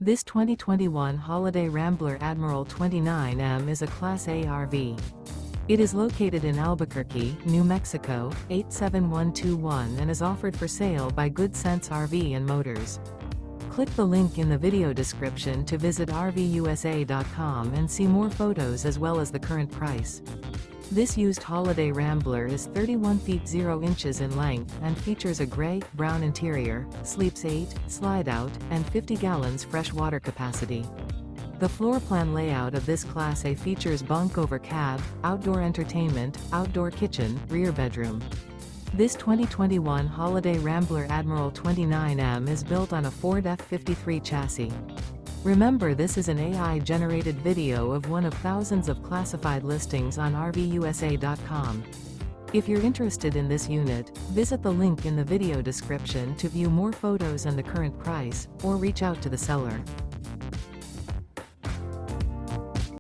This 2021 Holiday Rambler Admiral 29M is a Class A RV. It is located in Albuquerque, New Mexico, 87121 and is offered for sale by Good Sense RV and Motors. Click the link in the video description to visit RVUSA.com and see more photos as well as the current price. This used Holiday Rambler is 31 feet 0 inches in length and features a gray-brown interior, sleeps 8, slide-out, and 50 gallons fresh water capacity. The floor plan layout of this Class A features bunk over cab, outdoor entertainment, outdoor kitchen, rear bedroom. This 2021 Holiday Rambler Admiral 29M is built on a Ford F-53 chassis. Remember, this is an AI-generated video of one of thousands of classified listings on RVUSA.com. If you're interested in this unit, visit the link in the video description to view more photos and the current price, or reach out to the seller.